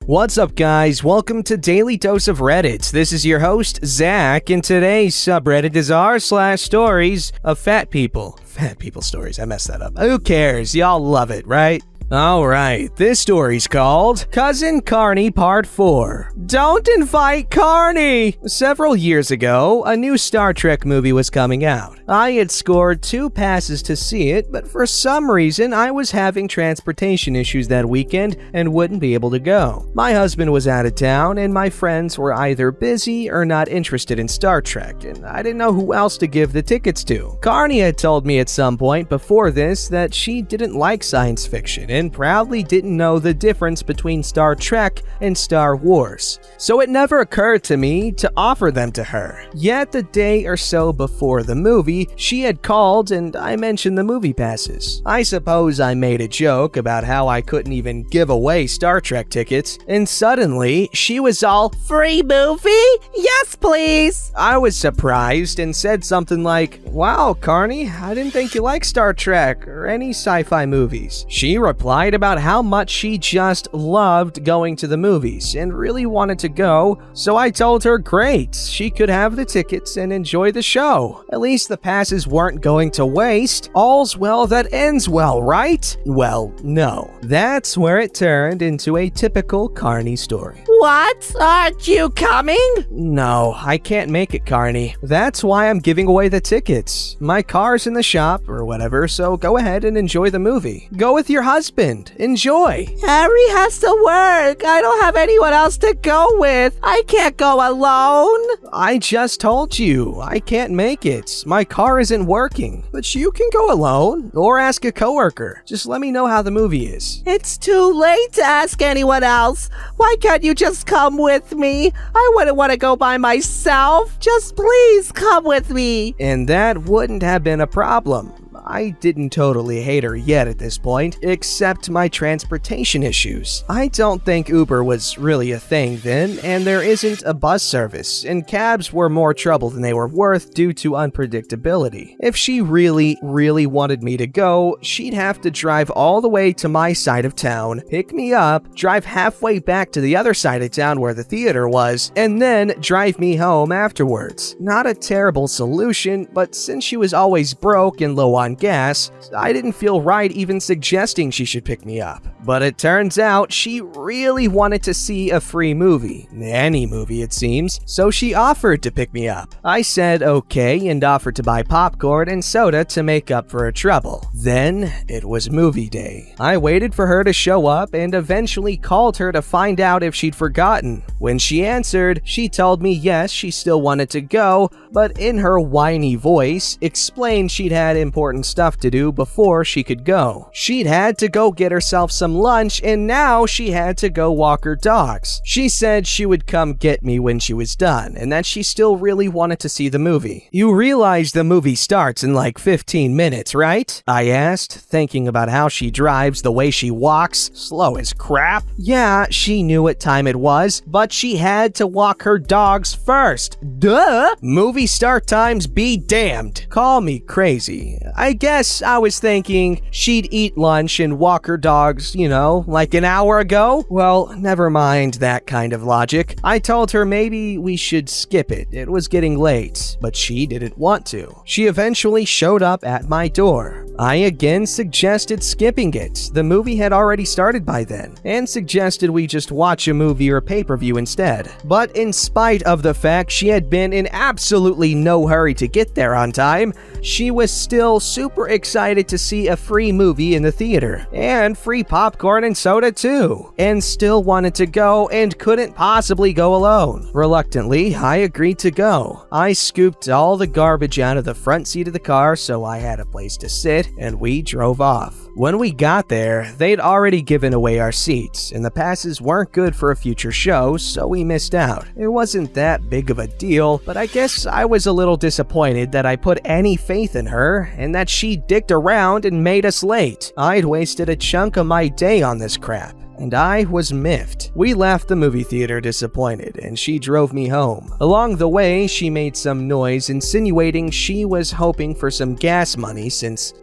What's up, guys? Welcome to Daily Dose of Reddit. This is your host, Zach, and today's subreddit is r/stories of fat people. Fat people stories. I messed that up. Who cares? Y'all love it, right? Alright, this story's called Cousin Carney Part 4. Don't invite Carney! Several years ago, a new Star Trek movie was coming out. I had scored 2 passes to see it, but for some reason I was having transportation issues that weekend and wouldn't be able to go. My husband was out of town and my friends were either busy or not interested in Star Trek, and I didn't know who else to give the tickets to. Carney had told me at some point before this that she didn't like science fiction and proudly didn't know the difference between Star Trek and Star Wars. So it never occurred to me to offer them to her. Yet the day or so before the movie, she had called and I mentioned the movie passes. I suppose I made a joke about how I couldn't even give away Star Trek tickets, and suddenly she was all, "Free movie? Yes, please!" I was surprised and said something like, "Wow, Carney, I didn't think you liked Star Trek or any sci-fi movies." She replied about how much she just loved going to the movies and really wanted to go, so I told her great, she could have the tickets and enjoy the show. At least the passes weren't going to waste. All's well that ends well, right? Well, no. That's where it turned into a typical Carney story. What? Aren't you coming? No, I can't make it, Carney. That's why I'm giving away the tickets. My car's in the shop or whatever, so go ahead and enjoy the movie. Go with your husband. Enjoy. Harry has to work. I don't have anyone else to go with. I can't go alone. I just told you, I can't make it. My car isn't working. But you can go alone or ask a coworker. Just let me know how the movie is. It's too late to ask anyone else. Why can't you just come with me? I wouldn't want to go by myself. Just please come with me. And that wouldn't have been a problem. I didn't totally hate her yet at this point, except my transportation issues. I don't think Uber was really a thing then, and there isn't a bus service, and cabs were more trouble than they were worth due to unpredictability. If she really wanted me to go, she'd have to drive all the way to my side of town, pick me up, drive halfway back to the other side of town where the theater was, and then drive me home afterwards. Not a terrible solution, but since she was always broke and low on gas, I didn't feel right even suggesting she should pick me up. But it turns out she really wanted to see a free movie. Any movie, it seems. So she offered to pick me up. I said okay and offered to buy popcorn and soda to make up for her trouble. Then it was movie day. I waited for her to show up and eventually called her to find out if she'd forgotten. When she answered, she told me yes, she still wanted to go, but in her whiny voice, explained she'd had important stuff to do before she could go. She'd had to go get herself some lunch, and now she had to go walk her dogs. She said she would come get me when she was done, and that she still really wanted to see the movie. You realize the movie starts in like 15 minutes, right? I asked, thinking about how she drives, the way she walks, slow as crap. Yeah, she knew what time it was, but she had to walk her dogs first. Duh! Movie start times be damned. Call me crazy. I guess I was thinking she'd eat lunch and walk her dogs, like an hour ago? Well, never mind that kind of logic. I told her maybe we should skip it. It was getting late, but she didn't want to. She eventually showed up at my door. I again suggested skipping it. The movie had already started by then, and suggested we just watch a movie or pay-per-view instead. But in spite of the fact she had been in absolutely no hurry to get there on time, she was still super excited to see a free movie in the theater, and free popcorn and soda too, and still wanted to go and couldn't possibly go alone. Reluctantly, I agreed to go. I scooped all the garbage out of the front seat of the car so I had a place to sit, and we drove off. When we got there, they'd already given away our seats, and the passes weren't good for a future show, so we missed out. It wasn't that big of a deal, but I guess I was a little disappointed that I put any faith in her, and that she dicked around and made us late. I'd wasted a chunk of my day on this crap. and I was miffed. We left the movie theater disappointed, and she drove me home. Along the way, she made some noise insinuating she was hoping for some gas money since,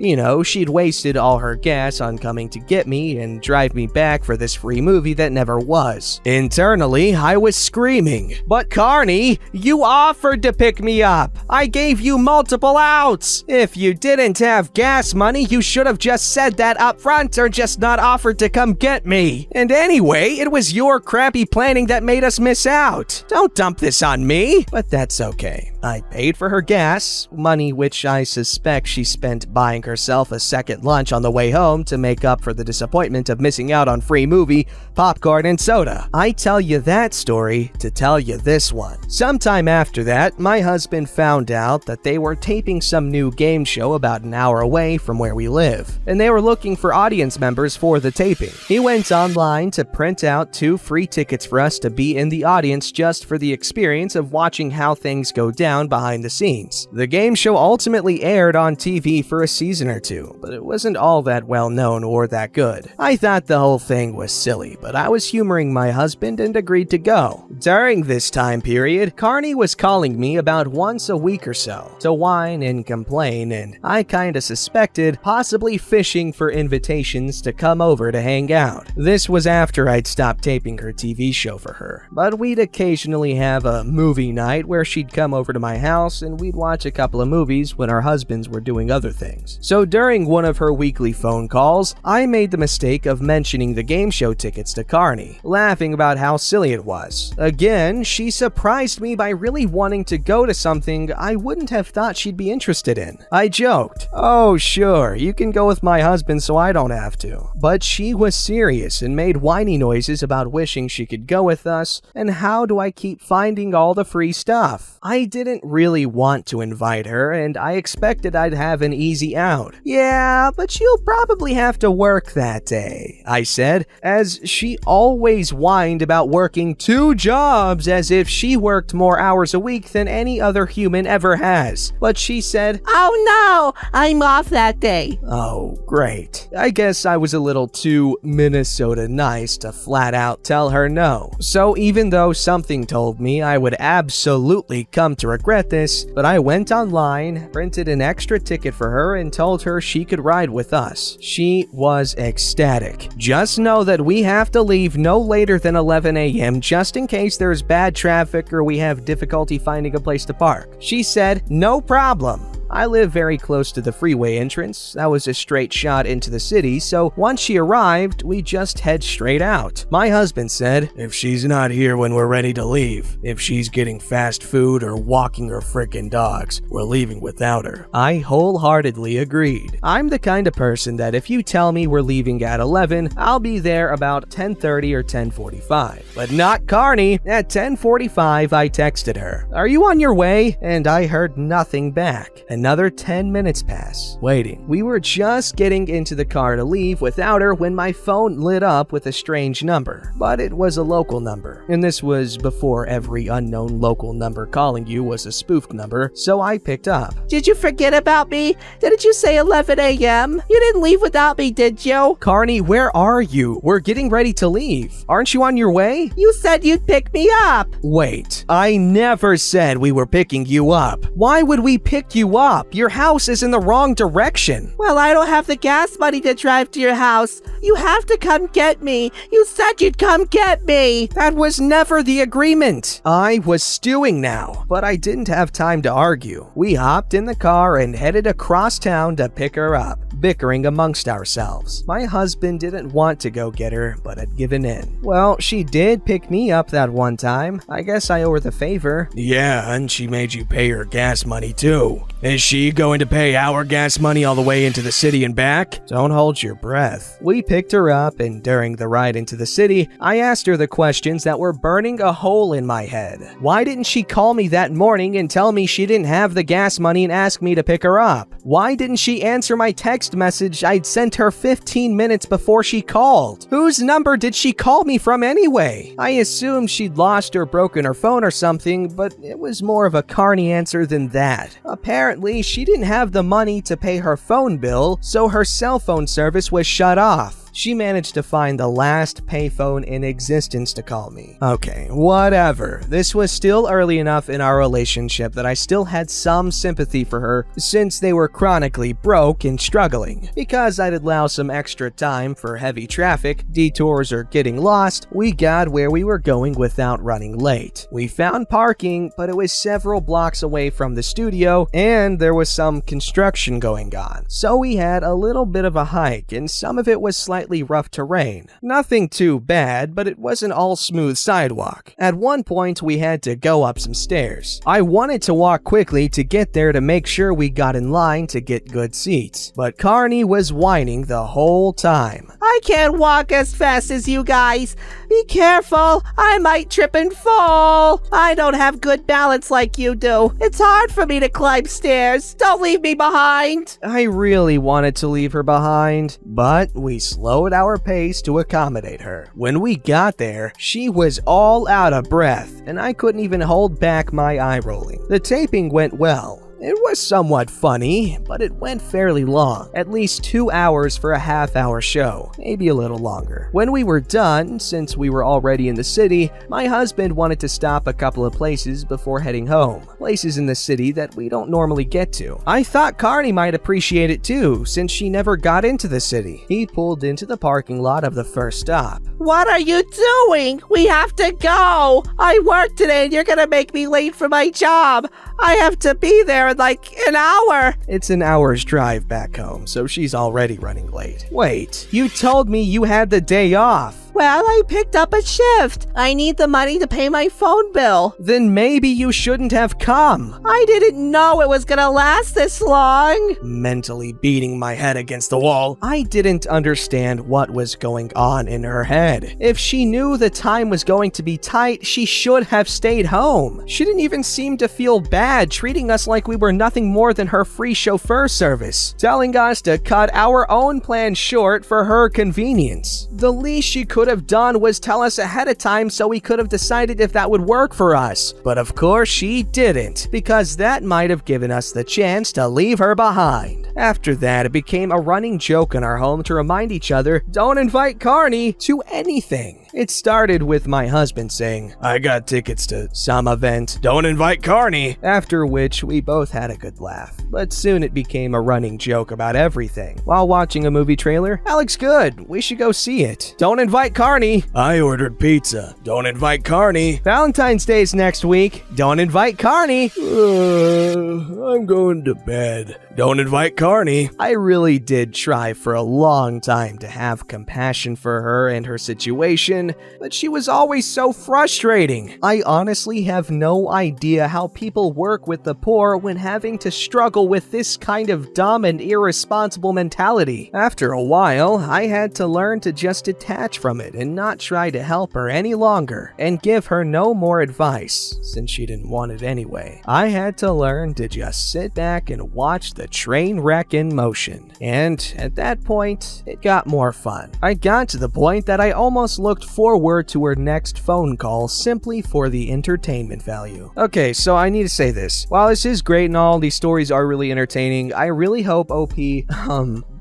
she'd wasted all her gas on coming to get me and drive me back for this free movie that never was. Internally, I was screaming, "But Carney, you offered to pick me up! I gave you multiple outs! If you didn't have gas money, you should have just said that up front or just not offered to come get me. And anyway, it was your crappy planning that made us miss out. Don't dump this on me." But that's okay. I paid for her gas, money which I suspect she spent buying herself a second lunch on the way home to make up for the disappointment of missing out on free movie, popcorn, and soda. I tell you that story to tell you this one. Sometime after that, my husband found out that they were taping some new game show about an hour away from where we live, and they were looking for audience members for the taping. He went online to print out 2 free tickets for us to be in the audience just for the experience of watching how things go down behind the scenes. The game show ultimately aired on TV for a season or 2, but it wasn't all that well known or that good. I thought the whole thing was silly, but I was humoring my husband and agreed to go. During this time period, Carney was calling me about once a week or so to whine and complain, and I kinda suspected possibly fishing for invitations to come over to hang out. This was after I'd stopped taping her TV show for her, but we'd occasionally have a movie night where she'd come over to my house and we'd watch a couple of movies when our husbands were doing other things. So during one of her weekly phone calls, I made the mistake of mentioning the game show tickets to Carney, laughing about how silly it was. Again, she surprised me by really wanting to go to something I wouldn't have thought she'd be interested in. I joked, "Oh sure, you can go with my husband so I don't have to." But she was serious and made whiny noises about wishing she could go with us and how do I keep finding all the free stuff. I didn't really want to invite her and I expected I'd have an easy out. "Yeah, but you'll probably have to work that day," I said, as she always whined about working 2 jobs as if she worked more hours a week than any other human ever has. But she said, "Oh no, I'm off that day." Oh, great. I guess I was a little too Minnesota nice to flat out tell her no. So even though something told me I would absolutely come to regret this, but I went online, printed an extra ticket for her, and told her she could ride with us. She was ecstatic. "Just know that we have to leave no later than 11 a.m. just in case there's bad traffic or we have difficulty finding a place to park." She said, "No problem." I live very close to the freeway entrance. That was a straight shot into the city, so once she arrived, we just head straight out. My husband said, "If she's not here when we're ready to leave, if she's getting fast food or walking her frickin' dogs, we're leaving without her." I wholeheartedly agreed. I'm the kind of person that if you tell me we're leaving at 11, I'll be there about 10:30 or 10:45. But not Carney. At 10:45, I texted her, "Are you on your way?" And I heard nothing back. Another 10 minutes pass, waiting. We were just getting into the car to leave without her when my phone lit up with a strange number. But it was a local number, and this was before every unknown local number calling you was a spoofed number, so I picked up. "Did you forget about me? Didn't you say 11 a.m.? You didn't leave without me, did you?" "Carney, where are you? We're getting ready to leave. Aren't you on your way?" "You said you'd pick me up." "Wait, I never said we were picking you up. Why would we pick you up? Your house is in the wrong direction." "Well, I don't have the gas money to drive to your house. You have to come get me. You said you'd come get me." "That was never the agreement." I was stewing now, but I didn't have time to argue. We hopped in the car and headed across town to pick her up, bickering amongst ourselves. My husband didn't want to go get her, but had given in. Well, she did pick me up that one time. I guess I owe her the favor. "Yeah, and she made you pay her gas money too. Is she going to pay our gas money all the way into the city and back?" Don't hold your breath. We picked her up, and during the ride into the city, I asked her the questions that were burning a hole in my head. Why didn't she call me that morning and tell me she didn't have the gas money and ask me to pick her up? Why didn't she answer my text message I'd sent her 15 minutes before she called? Whose number did she call me from anyway? I assumed she'd lost or broken her phone or something, but it was more of a Carney answer than that. Apparently, she didn't have the money to pay her phone bill, so her cell phone service was shut off. she managed to find the last payphone in existence to call me. Okay, whatever. This was still early enough in our relationship that I still had some sympathy for her since they were chronically broke and struggling. Because I'd allow some extra time for heavy traffic, detours, or getting lost, we got where we were going without running late. We found parking, but it was several blocks away from the studio, and there was some construction going on. So we had a little bit of a hike, and some of it was slightly rough terrain. Nothing too bad, but it wasn't all smooth sidewalk. At one point, we had to go up some stairs. I wanted to walk quickly to get there to make sure we got in line to get good seats, but Carney was whining the whole time. I can't walk as fast as you guys. Be careful, I might trip and fall. I don't have good balance like you do. It's hard for me to climb stairs. Don't leave me behind. I really wanted to leave her behind, but we slowed our pace to accommodate her. When we got there, she was all out of breath, and I couldn't even hold back my eye rolling. The taping went well. It was somewhat funny, but it went fairly long, at least 2 hours for a half-hour show, maybe a little longer. When we were done, since we were already in the city, my husband wanted to stop a couple of places before heading home, places in the city that we don't normally get to. I thought Carney might appreciate it too, since she never got into the city. He pulled into the parking lot of the first stop. What are you doing? We have to go. I work today and you're gonna make me late for my job. I have to be there in like an hour. It's an hour's drive back home, so she's already running late. Wait, you told me you had the day off. Well, I picked up a shift. I need the money to pay my phone bill. Then maybe you shouldn't have come. I didn't know it was gonna last this long. Mentally beating my head against the wall, I didn't understand what was going on in her head. If she knew the time was going to be tight, she should have stayed home. She didn't even seem to feel bad, treating us like we were nothing more than her free chauffeur service, telling us to cut our own plan short for her convenience. The least she could have done was tell us ahead of time so we could have decided if that would work for us. But of course she didn't, because that might have given us the chance to leave her behind. After that, it became a running joke in our home to remind each other, don't invite Carney to anything. It started with my husband saying, I got tickets to some event, don't invite Carney, after which we both had a good laugh. But soon it became a running joke about everything. While watching a movie trailer, that looks good, we should go see it. Don't invite Carney. I ordered pizza. Don't invite Carney. Valentine's Day's next week. Don't invite Carney. I'm going to bed. Don't invite Carney. I really did try for a long time to have compassion for her and her situation, but she was always so frustrating. I honestly have no idea how people work with the poor when having to struggle with this kind of dumb and irresponsible mentality. After a while, I had to learn to just detach from it and not try to help her any longer, and give her no more advice, since she didn't want it anyway. I had to learn to just sit back and watch the train wreck in motion, and at that point, it got more fun. I got to the point that I almost looked forward to her next phone call simply for the entertainment value. Okay, so I need to say this. While this is great and all, these stories are really entertaining, I really hope OP,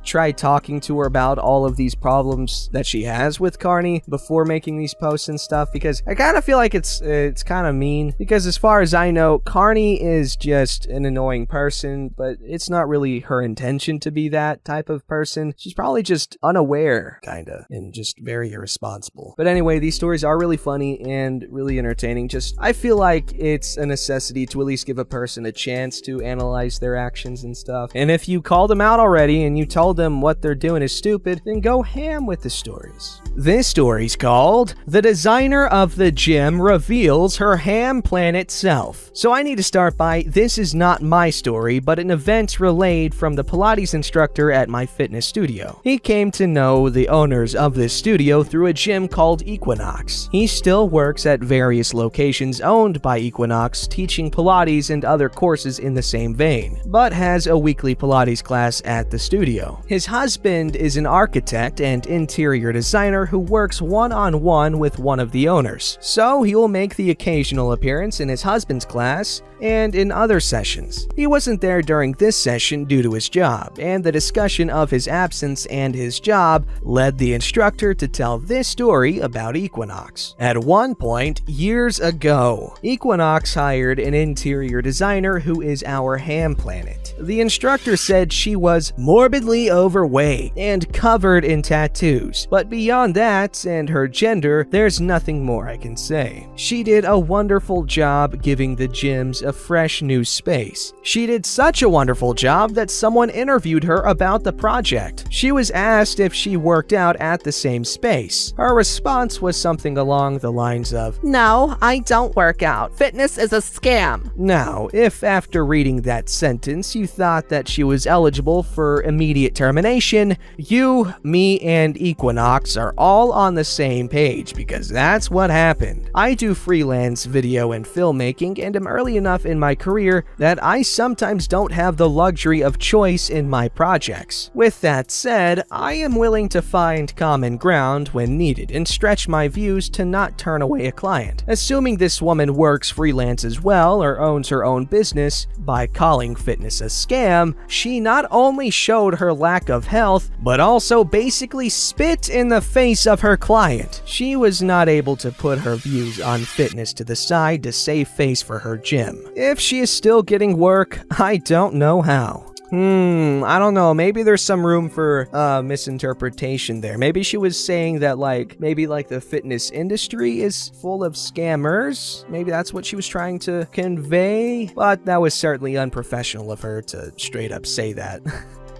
try talking to her about all of these problems that she has with Carney before making these posts and stuff, because I kind of feel like it's kind of mean, because as far as I know, Carney is just an annoying person, but it's not really her intention to be that type of person. She's probably just unaware, kinda, and just very irresponsible. But anyway, these stories are really funny and really entertaining. Just, I feel like it's a necessity to at least give a person a chance to analyze their actions and stuff. And if you called them out already and you told them what they're doing is stupid, then go ham with the stories. This story's called The Designer of the Gym Reveals Her Ham Plan Itself. So I need to start by, this is not my story, but an event relayed from the Pilates instructor at my fitness studio. He came to know the owners of this studio through a gym called Equinox. He still works at various locations owned by Equinox, teaching Pilates and other courses in the same vein, but has a weekly Pilates class at the studio. His husband is an architect and interior designer who works one-on-one with one of the owners, so he will make the occasional appearance in his husband's class and in other sessions. He wasn't there during this session due to his job, and the discussion of his absence and his job led the instructor to tell this story about Equinox. At one point, years ago, Equinox hired an interior designer who is our ham planet. The instructor said she was morbidly overweight and covered in tattoos, but beyond that and her gender, there's nothing more I can say. She did a wonderful job giving the gyms a fresh new space. She did such a wonderful job that someone interviewed her about the project. She was asked if she worked out at the same space. Her response was something along the lines of, No, I don't work out. Fitness is a scam. Now, if after reading that sentence you thought that she was eligible for immediate termination, you, me, and Equinox are all on the same page because that's what happened. I do freelance video and filmmaking and am early enough in my career that I sometimes don't have the luxury of choice in my projects. With that said, I am willing to find common ground when needed and stretch my views to not turn away a client. Assuming this woman works freelance as well or owns her own business, by calling fitness a scam, she not only showed her lack of health, but also basically spit in the face of her client. She was not able to put her views on fitness to the side to save face for her gym. If she is still getting work, I don't know how. I don't know. Maybe there's some room for misinterpretation there. Maybe she was saying that maybe the fitness industry is full of scammers. Maybe that's what she was trying to convey. But that was certainly unprofessional of her to straight up say that.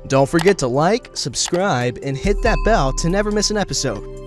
Don't forget to like, subscribe, and hit that bell to never miss an episode.